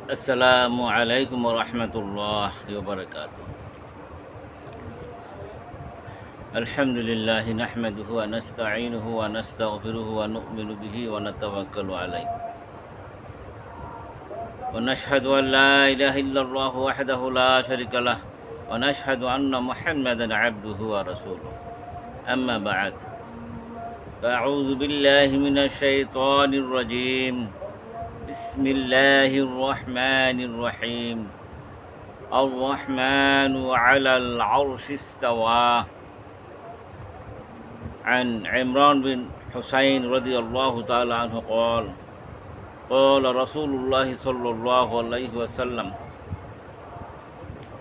আসসালামু আলাইকুম ওয়া রাহমাতুল্লাহি ওয়া বারাকাতুহু। আলহামদুলিল্লাহি নাহমাদুহু ওয়া নাস্তাঈনুহু ওয়া নাস্তাগফিরুহু ওয়া নু'মিনু বিহি ওয়া নাতাওয়াক্কালু আলাইহি ওয়া নাশহাদু আন লা ইলাহা ইল্লাল্লাহু ওয়াহদাহু লা শারীকা লাহ ওয়া নাশহাদু আন্না মুহাম্মাদান আবদুহু ওয়া রাসূলুহু। আম্মা বা'দ। আ'উযু বিল্লাহি মিনাশ শাইতানির রাজীম। বিসমিল্লাহির রহমানির রহিম। الرحمن على العرش استوى. عن عمران بن حسين رضي الله تعالى عنه قال قال رسول الله صلى الله عليه وسلم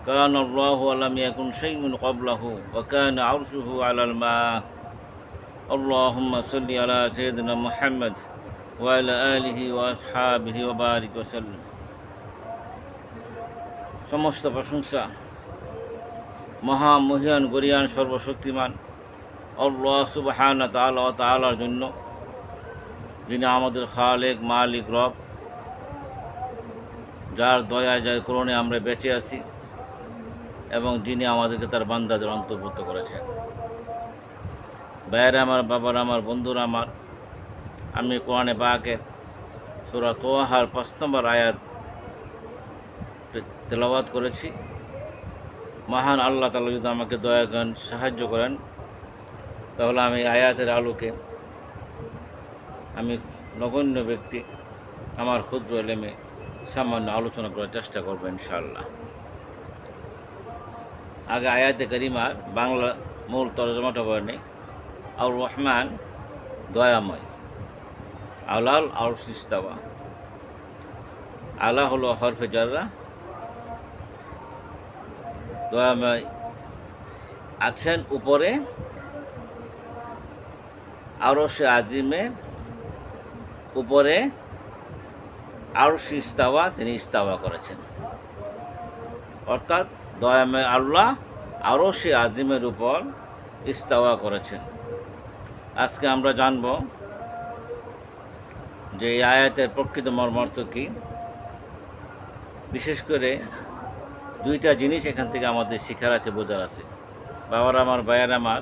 كان الله ولم يكن شيء قبله وكان عرشه على الماء. اللهم صل على سيدنا محمد وعلى آله وأصحابه وبارك وسلم. সমস্ত প্রশংসা মহামহিয়ান গরিয়ান সর্বশক্তিমান আল্লাহ সুবহানাহু ওয়া তাআলার জন্য, যিনি আমাদের খালেক মালিক রব, যার দয়া যার করুণে আমরা বেঁচে আছি এবং যিনি আমাদেরকে তার বান্দাদের অন্তর্ভুক্ত করেছেন। ভাইয়েরা আমার, বাবার আমার, বন্ধুরা আমার, আমি কোরআনে পাকের সূরা তোহার ৫ নম্বর আয়াত তেলাওয়াত করেছি। মহান আল্লাহ তাআলা যদি আমাকে দয়া করেন, সাহায্য করেন, তাহলে আমি আয়াতের আলোকে আমি নগণ্য ব্যক্তি আমার ক্ষুদ্র এলেমে সামান্য আলোচনা করার চেষ্টা করব ইনশাআল্লাহ। আগে আয়াতে কারিমার বাংলা মূল তরজমাটা বলেনি। আর রহমান দয়াময়, আলাল আরশ ইস্তাওয়া। আলা হলো হরফে জাররা, দয়াময় আছেন উপরে আরশে আজিমের উপরে। আরশ ইস্তাওয়া, তিনি ইস্তাওয়া করেছেন, অর্থাৎ দয়াময় আল্লাহ আরশে আজিমের উপর ইস্তাওয়া করেছেন। আজকে আমরা জানব যে এই আয়াতের প্রকৃত মর্মার্থ কী। বিশেষ করে দুইটা জিনিস এখান থেকে আমাদের শিখার আছে, বোঝার আছে। বাবার আমার, ভাইয়ের আমার,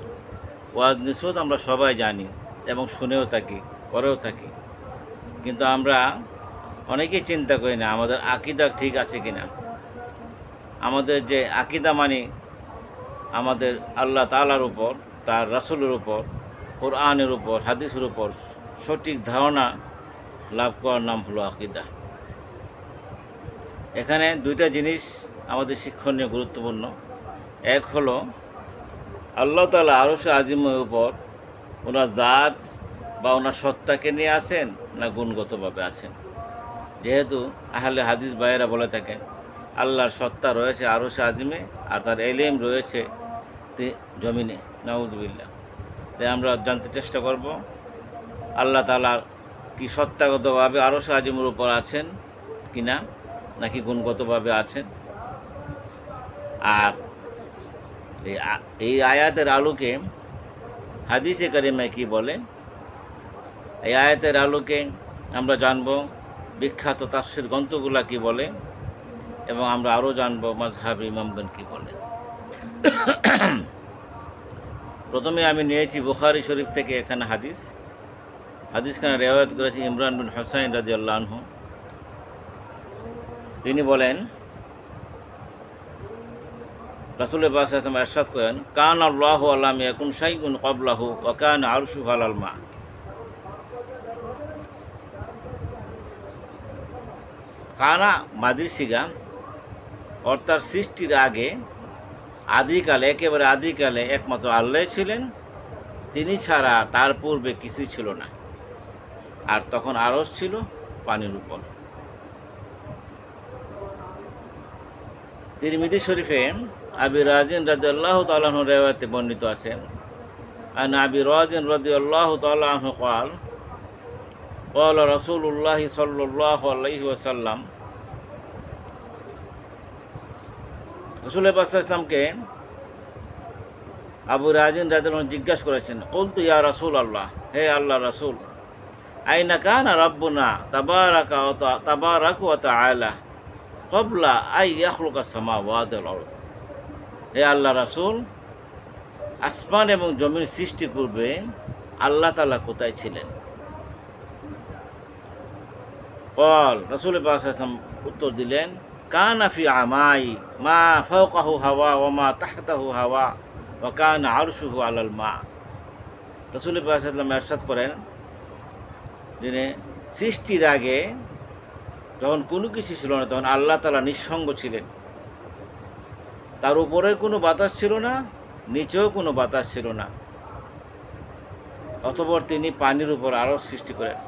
ওয়াজ নসিহত আমরা সবাই জানি এবং শুনেও থাকি, করেও থাকি, কিন্তু আমরা অনেকেই চিন্তা করি না আমাদের আকীদা ঠিক আছে কিনা। আমাদের যে আকীদা মানে আমাদের আল্লাহ তাআলার উপর, তার রাসূলের উপর, কোরআনের উপর, হাদিসের উপর সঠিক ধারণা লাভ করার নাম হলো আকীদা। এখানে দুইটা জিনিস আমাদের শিক্ষণীয় গুরুত্বপূর্ণ। এক হলো আল্লাহ তাআলা আরশে আজিমের উপর ওনার জাত বা ওনার সত্তাকে নিয়ে আছেন না গুণগতভাবে আছেন। যেহেতু আহলে হাদিস ভাইয়েরা বলে থাকেন আল্লাহর সত্তা রয়েছে আরশে আজিমে আর তার ইলম রয়েছে জমিনে, নাউযুবিল্লাহ। তাই আমরা জানতে চেষ্টা করব আল্লাহ তাআলা কি সত্তাগতভাবে আরশে আজিমের উপর আছেন কিনা, নাকি গুণগতভাবে আছেন। আর এই আয়াতের আলোকে হাদিসে কারিমায় কি বলে, এই আয়াতের আলোকে আমরা জানব বিখ্যাত তাফসীর গ্রন্থগুলা কি বলে, এবং আমরা আরও জানব মাযহাবী ইমামগণ কি বলে। প্রথমে আমি নিয়েছি বুখারী শরীফ থেকে এখানে হাদিসখানে রিওয়ায়াত করেছি ইমরান বিন হুসাইন রাদিয়াল্লাহু আনহু। তিনি বলেন রাসূল পাক সাল্লাল্লাহু আলাইহি ওয়াসাল্লাম ইরশাদ করেন, কানা আল্লাহু লাম ইয়াকুন শাইউন ক্বাবলাহু ওয়া কানা আরশুহু আলাল মা। কানা মাদি সিগা, অর্থাৎ সৃষ্টির আগে আদিকালে, একেবারে আদিকালে একমাত্র আল্লাহ ছিলেন, তিনি ছাড়া তার পূর্বে কিছুই ছিল না। আর তখন আরশ ছিল পানির উপর। তিরমিজি শরীফে আবি রাজিন রাদিয়াল্লাহু তাআলা আনহু রিওয়ায়াতে বর্ণিত আছেন, আন আবি রাজিন রাদিয়াল্লাহু তাআলা আনহু قال قال رسول الله صلى الله عليه وسلم। রাসূল পাক সাল্লাল্লাহু আলাইহি ওয়াসাল্লামকে আবু রাজিন রাদিয়াল্লাহু আনহু জিজ্ঞাসা করেছেন, কুলতু ইয়া রাসূলুল্লাহ, হে আল্লাহর রাসূল, আইনা কানা রাব্বুনা তাবারাকা ওয়া তাআলা ক্বাবলা আই ইয়াখলুকাস সামাওয়াতি ওয়াল আরদ। হে আল্লাহ রাসূল, আসমান এবং জমির সৃষ্টির পূর্বে আল্লাহ তাআলা কোথায় ছিলেন? ক্বাল, রাসূল পাক সাল্লাল্লাহু আলাইহি ওয়াসাল্লাম উত্তর দিলেন, কানা ফি আমাই মা ফাওকাহু হাওয়া ওয়া মা তাহতাহু হাওয়া ওয়া কানা আরশুহু আলাল মা। রাসূল পাক সাল্লাল্লাহু আলাইহি ওয়াসাল্লাম ইরশাদ করেন, যিনি সৃষ্টির আগে যখন কোনো কিছু ছিল না, তখন আল্লাহ তাআলা নিঃসঙ্গ ছিলেন। তার উপরে কোনো বাতাস ছিল না, নিচেও কোনো বাতাস ছিল না। অতঃপর তিনি পানির উপর আরশ সৃষ্টি করেন।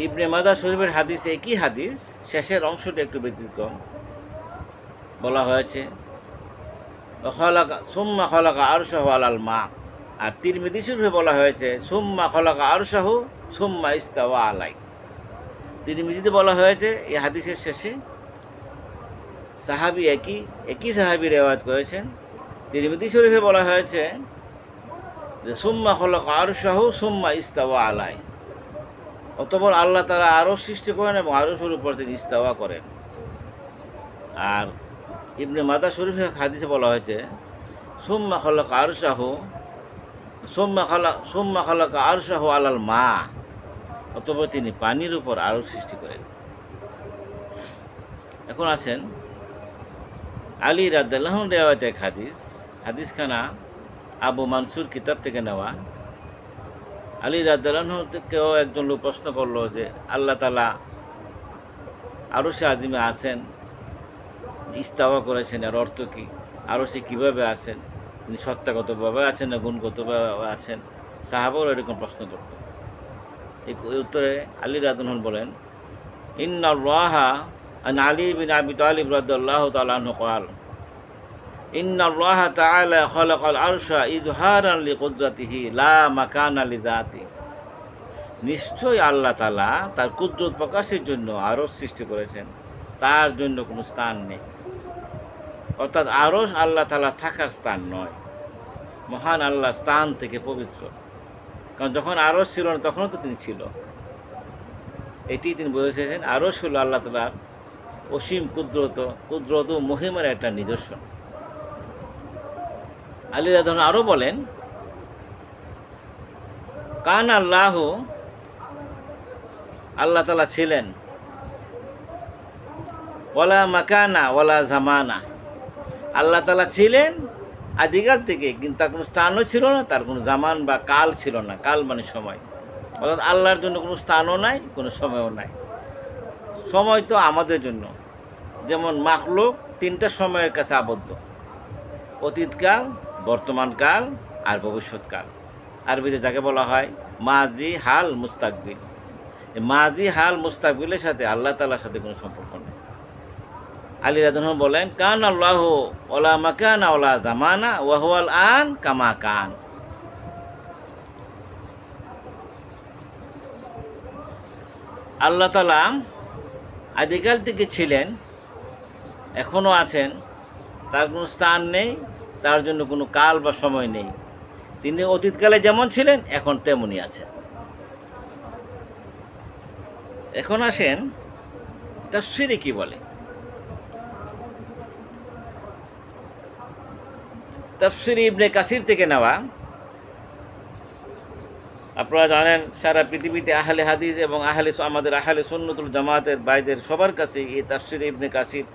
ইবনে মাজাহ শরীফের হাদিস, একই হাদিস, শেষের অংশটি একটু ব্যতিক্রম। বলা হয়েছে সুম্মা খালাকা আরশাহু আলাল মা। আর তিরমিজি শরীফে বলা হয়েছে সুম্মা খালাকা আরশাহু সুম্মা ইস্তাওয়া আলাই। তিরমিজিতে বলা হয়েছে এই হাদিসের শেষে সাহাবী একই সাহাবী রিওয়ায়াত করেছেন। তিরমিজি শরীফে বলা হয়েছে যে সুম্মা খালাকা আরশাহু সুম্মা ইস্তাওয়া আলাই। অতঃপর আল্লাহ তাআলা আরশ সৃষ্টি করেন এবং আরশের উপর তিনি ইস্তাওয়া করেন। আর ইবনে মাজাহ শরীফের হাদিসে বলা হয়েছে সুম্মা খালাকা আরশাহু আলাল মা। অতঃপর তিনি পানির উপর আরশ সৃষ্টি করেন। এখন আছেন আলী রাদিয়াল্লাহু আনহু রিওয়ায়াত এক হাদিসখানা আবু মানসুর কিতাব থেকে নেওয়া। আলী রাদিয়াল্লাহু আনহুকেও একজন লোক প্রশ্ন করলো যে আল্লাহ তাআলা আরশে আজিমে আছেন, ইস্তাওয়া করেছেন, এর অর্থ কী? আরশে কীভাবে আছেন? তিনি সত্তাগতভাবে আছেন না গুণগতভাবে আছেন? সাহাবাও এরকম প্রশ্ন করত। এই উত্তরে আলী রাদিয়াল্লাহু আনহু বলেন, ইন্নাল্লাহা আন আলী বিন আবি তালিব রাদিয়াল্লাহু তাআলা আনহু ক্বাল, ইন্নাল্লাহা তাআলা খালাকাল আরশা ইজহারান লিকুদরাতিহি লা মাকানা লিযাতিহি। নিশ্চয়ই আল্লাহ তাআলা তার কুদরত প্রকাশের জন্য আরশ সৃষ্টি করেছেন, তার জন্য কোনো স্থান নেই। অর্থাৎ আরশ আল্লাহ তাআলা থাকার স্থান নয়। মহান আল্লাহ স্থান থেকে পবিত্র, কারণ যখন আরশ ছিল না তখনও তো তিনি ছিল। এটি তিনি বুঝেছেন, আরশ হলো আল্লাহ তাআলার অসীম কুদরত ও মহিমার একটা নিদর্শন। আলী রাদিয়াল্লাহু আনহু আরও বলেন, কান আল্লাহ, আল্লাহ তাআলা ছিলেন, ওয়ালা মাকানা ওয়ালা জামানা, আল্লাহ তাআলা ছিলেন আদিকাল থেকে, কিন্তু তার কোনো স্থানও ছিল না, তার কোনো জামান বা কাল ছিল না। কাল মানে সময়। অর্থাৎ আল্লাহর জন্য কোনো স্থানও নাই, কোনো সময়ও নাই। সময় তো আমাদের জন্য, যেমন মাখলুক তিনটা সময়ের কাছে আবদ্ধ: অতীতকাল, বর্তমানকাল আর ভবিষ্যৎকাল। আরবিতে যাকে বলা হয় মাজি, হাল, মুস্তাকবিল। মাজি, হাল, মুস্তাকবিলের সাথে আল্লাহ তাআলার সাথে কোনো সম্পর্ক নেই। আলী রাদিয়াল্লাহু আনহু বলেন, কান আল্লাহু ওয়ালা মাকানা ওয়ালা জামানা ওয়া হুয়াল আন কামা কান। আল্লাহ তাআলা আদিকাল থেকে ছিলেন, এখনও আছেন, তার কোনো স্থান নেই, তার জন্য কোনো কাল বা সময় নেই। তিনি অতীতকালে যেমন ছিলেন এখন তেমনই আছেন। এখন আসেন তাফসীরে কি বলে। তাফসীর ইবনে কাসির থেকে নেওয়া। আপনারা জানেন সারা পৃথিবীতে আহলে হাদিস এবং আমাদের আহলে সুন্নাতুল জামাতের বাইদের সবার কাছে এই তাফসীর ইবনে কাসির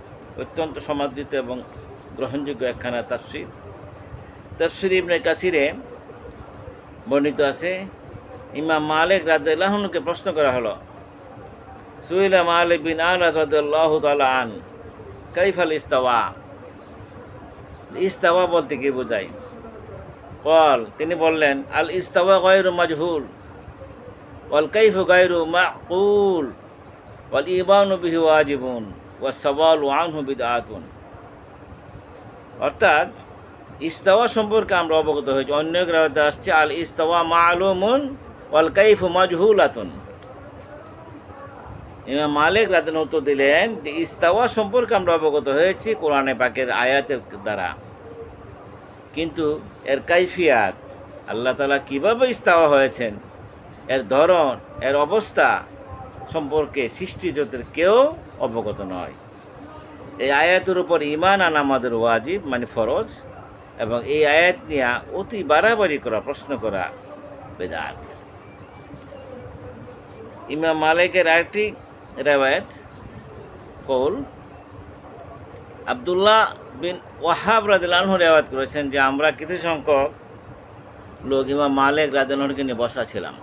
অত্যন্ত সমাদৃত এবং গ্রহণযোগ্য একখানা তাফসীর। তাফসীর ইবনে কাসিরে বর্ণিত আছে, ইমাম মালিক রাদিয়াল্লাহু আনহুকে প্রশ্ন করা হলো, সুইলা মালিক বিন আনাস রাদিয়াল্লাহু তাআলা আন কাইফাল ইস্তাওয়া, ইস্তাওয়া বলতে কি বোঝায়? ক্বাল, তিনি বললেন, আল ইস্তাওয়া গায়রু মাজহুল ওয়াল কাইফু গায়রু মাকুল ওয়াল ঈমানু বিহি ওয়াজিবুন ওয়াস সাওয়ালু আনহু বিদআতুন। অর্থাৎ ইস্তাওয়া সম্পর্কে আমরা অবগত হয়েছি। অন্য এক রাওয়াতে আসছে আল ইস্তাওয়া মালুমুন ওয়াল কাইফু মাজহুলাতুন। ইমাম মালিক রাদিয়াল্লাহু উত্তর দিলেন যে ইস্তাওয়া সম্পর্কে আমরা অবগত হয়েছি কোরআনে পাকের আয়াতের দ্বারা, কিন্তু এর কাইফিয়াত, আল্লাহ তাআলা কীভাবে ইস্তাওয়া হয়েছেন, এর ধরন, এর অবস্থা সম্পর্কে সৃষ্টি জগতের কেউ অবগত নয়। এই আয়াতের উপর ঈমান আনা আমাদের ওয়াজিব, মানে ফরজ, এবং এই আয়াত নিয়ে অতি বাড়াবাড়ি করা, প্রশ্ন করা বেদাত। ইমাম মালিকের আরেকটি রেওয়ায়েত কৌল, আব্দুল্লাহ বিন ওয়াহাব রাদিয়াল্লাহু আনহু রেওয়ায়েত করেছেন যে আমরা কিছু সংখ্যক লোক ইমাম মালিক রাদিয়াল্লাহু আনহুকে নিয়ে বসা ছিলাম।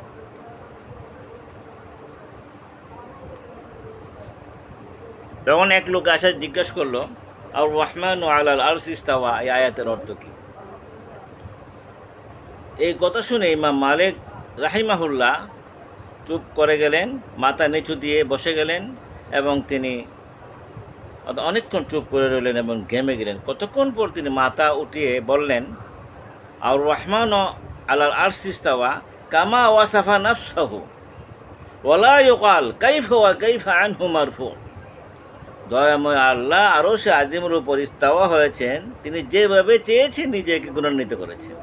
তখন এক লোক আসে জিজ্ঞেস করলো, আর রহমানু আলাল আরশি ইস্তাওয়া, এই আয়াতের অর্থ কী? এই কথা শুনে ইমাম মালিক রাহিমাহুল্লাহ চুপ করে গেলেন, মাথা নিচু দিয়ে বসে গেলেন, এবং তিনি অনেকক্ষণ চুপ করে রইলেন এবং ঘেমে গেলেন। কতক্ষণ পর তিনি মাথা উঠিয়ে বললেন, আর রহমান আলাল আরশি ইস্তাওয়া কামা ওয়াসাফা নাফসাহু ওয়ালা ইউকাল কাইফা ওয়া কাইফা আনহু মারফু। দয়াময় আল্লাহ আরশে আজিমের উপর ইস্তাওয়া হয়েছেন, তিনি যেভাবে চেয়েছেন নিজেকে গুণান্বিত করেছেন।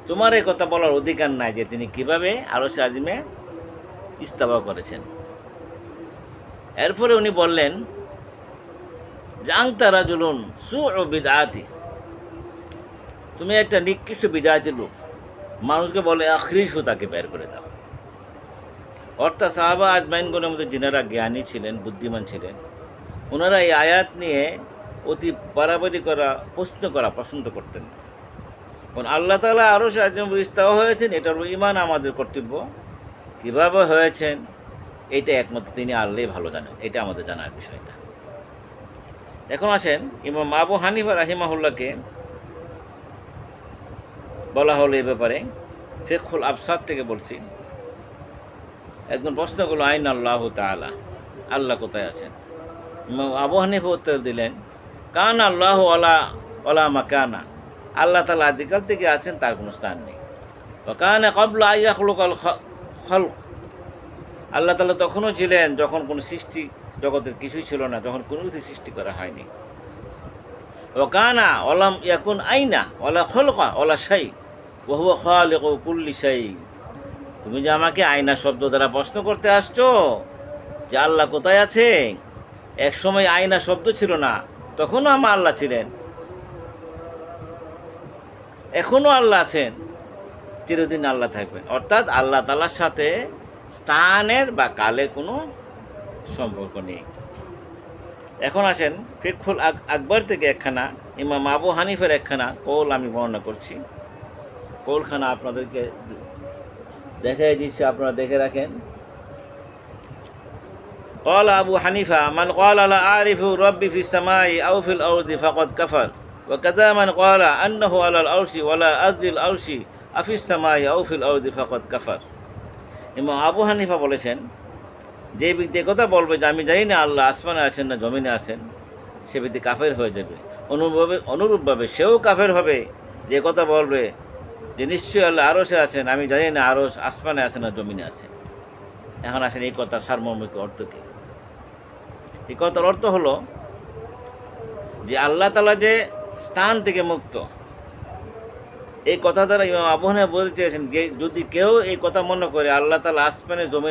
তোমার এই কথা বলার অধিকার নাই যে তিনি কিভাবে আরশে আজিমে ইস্তাওয়া করেছেন। এরপরে উনি বললেন, জাংতা রাজুলুন সুউ বিদআতি, তুমি একটা নিকৃষ্ট বিদআতি লোক, মানুষকে বলে আখরিসু, তাকে বের করে দাও। অর্থাৎ সাহাবা আজমাইনগণের মধ্যে যিনারা জ্ঞানী ছিলেন, বুদ্ধিমান ছিলেন, ওনারা এই আয়াত নিয়ে অতি বাড়াবাড়ি করা, প্রশ্ন করা পছন্দ করতেন। কারণ আল্লাহ তাআলা আরশে আজিম ইস্তাওয়া হয়েছেন, এটার ঈমান আমাদের কর্তব্য। কীভাবে হয়েছেন এটা একমাত্র তিনি আল্লাহই ভালো জানেন, এটা আমাদের জানার বিষয়টা। এখন আসেন, ইমাম আবু হানিফা রাহিমাহুল্লাহকে বলা হলো এই ব্যাপারে, ফিকহুল আবসাত থেকে বলছি। একজন প্রশ্ন করলো, আইন আল্লাহু তাআলা, আল্লাহ কোথায় আছেন? ইমাম আবু হানিফা উত্তর দিলেন, কান আল্লাহ ওয়ালা মাকানা, আল্লাহ তাআলা আদিকাল থেকে আছেন, তার কোনো স্থান নেই। কানা ক্বাবলা আন ইয়াখলুকাল খালক, আল্লাহ তাআলা তখনও ছিলেন যখন কোনো সৃষ্টি জগতের কিছুই ছিল না, যখন কোনো কিছু সৃষ্টি করা হয়নি। ওয়া কানা ওয়ালাম ইয়াকুন আইনা ওয়ালা খালকা ওয়ালা শাই ওয়া হুয়া খালিকু কুল্লি শাই। তুমি যে আমাকে আয়না শব্দ দ্বারা প্রশ্ন করতে আসছো যে আল্লাহ কোথায় আছে, এক সময় আয়না শব্দ ছিল না, তখনও আমার আল্লাহ ছিলেন, এখনও আল্লাহ আছেন, চিরদিন আল্লাহ থাকবেন। অর্থাৎ আল্লাহ তাআলার সাথে স্থানের বা কালের কোনো সম্পর্ক নেই। এখন আসেন, ফিকহুল আকবর থেকে একখানা ইমাম আবু হানিফের একখানা কৌল আমি বর্ণনা করছি। কৌলখানা আপনাদেরকে দেখাই দিচ্ছি, আপনারা দেখে রাখেন। قال أبو حنيفة من قال لا أعرف ربي في السماء أو في الأرض فقد كفر وكذا من قال أنه على العرش ولا أدري العرش أفي السماء أو في الأرض فقد كفر। ইমাম আবু হানিফা বলেছেন, যে ব্যক্তি কথা বলবে যে আমি জানি না আল্লাহ আসমানে আছেন না জমিনে আছেন, সে ব্যক্তি কাফের হয়ে যাবে। অনুরূপভাবে সেও কাফের হবে যে কথা বলবে যে নিশ্চয়ই আল্লাহ আরশে আছেন, আমি জানি না আরশ আসমানে আছেন না জমিনে আছে। এখন আসেন এই কথার সারমর্মিক অর্থ কী? এই কথার অর্থ হলো যে আল্লাহ তাআলা যে স্থান থেকে মুক্ত, এই কথা দ্বারা ইমাম আবু হানিফা বলতে চেয়েছেন, যদি কেউ এই কথা মনে করে আল্লাহ তাআলা আসমানে জমিনে